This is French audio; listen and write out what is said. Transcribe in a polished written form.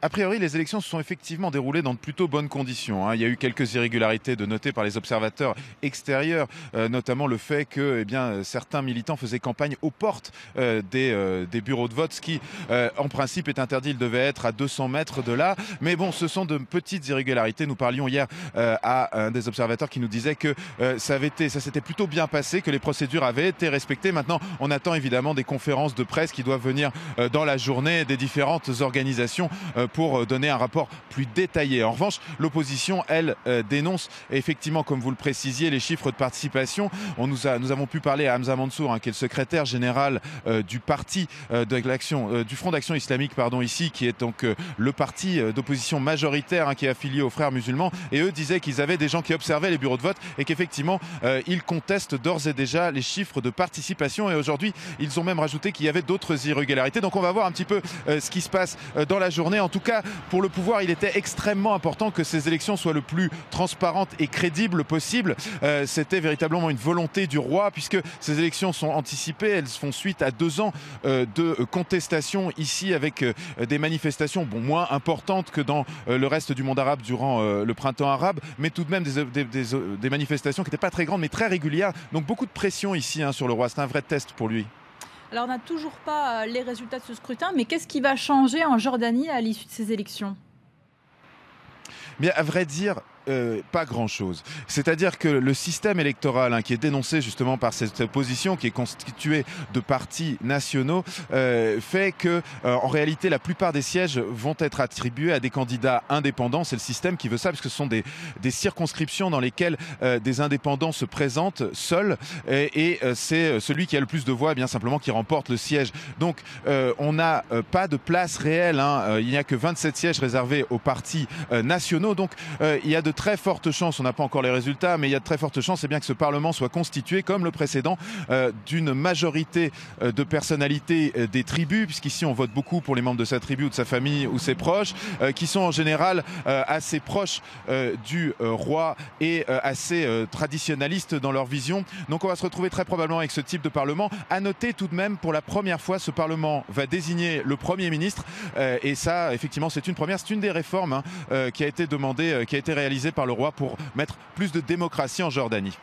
A priori, les élections se sont effectivement déroulées dans de plutôt bonnes conditions. Il y a eu quelques irrégularités de noter par les observateurs extérieurs, notamment le fait que certains militants faisaient campagne aux portes des bureaux de vote, ce qui, en principe, est interdit. Il devait être à 200 mètres de là. Mais bon, ce sont de petites irrégularités. Nous parlions hier à un des observateurs qui nous disait que ça s'était plutôt bien passé, que les procédures avaient été respectées. Maintenant, on attend évidemment des conférences de presse qui doivent venir dans la journée des différentes organisations pour donner un rapport plus détaillé. En revanche, l'opposition, elle, dénonce effectivement, comme vous le précisiez, les chiffres de participation. Nous avons pu parler à Hamza Mansour, qui est le secrétaire général du parti du Front d'Action Islamique, ici, qui est donc le parti d'opposition majoritaire qui est affilié aux Frères musulmans. Et eux disaient qu'ils avaient des gens qui observaient les bureaux de vote et qu'effectivement, ils contestent d'ores et déjà les chiffres de participation. Et aujourd'hui, ils ont même rajouté qu'il y avait d'autres irrégularités. Donc on va voir un petit peu ce qui se passe dans la journée. En tout cas, pour le pouvoir, il était extrêmement important que ces élections soient le plus transparentes et crédibles possible. C'était véritablement une volonté du roi, puisque ces élections sont anticipées. Elles font suite à 2 ans de contestation ici, avec des manifestations moins importantes que dans le reste du monde arabe durant le printemps arabe, mais tout de même des manifestations qui n'étaient pas très grandes, mais très régulières. Donc beaucoup de pression ici sur le roi. C'est un vrai test pour lui. Alors, on n'a toujours pas les résultats de ce scrutin, mais qu'est-ce qui va changer en Jordanie à l'issue de ces élections ? Bien, à vrai dire, pas grand-chose. C'est-à-dire que le système électoral qui est dénoncé justement par cette opposition, qui est constitué de partis nationaux, fait que, en réalité, la plupart des sièges vont être attribués à des candidats indépendants. C'est le système qui veut ça, parce que ce sont des circonscriptions dans lesquelles des indépendants se présentent seuls, et c'est celui qui a le plus de voix, bien simplement, qui remporte le siège. Donc, on n'a pas de place réelle. Il n'y a que 27 sièges réservés aux partis nationaux. Donc, il y a de très fortes chances, on n'a pas encore les résultats, mais il y a de très fortes chances que ce Parlement soit constitué, comme le précédent, d'une majorité de personnalités des tribus, puisqu'ici on vote beaucoup pour les membres de sa tribu ou de sa famille ou ses proches, qui sont en général assez proches du roi et assez traditionnalistes dans leur vision. Donc on va se retrouver très probablement avec ce type de Parlement. À noter tout de même, pour la première fois, ce Parlement va désigner le Premier ministre, et ça, effectivement, c'est une première, c'est une des réformes qui a été demandée, qui a été réalisée par le roi pour mettre plus de démocratie en Jordanie.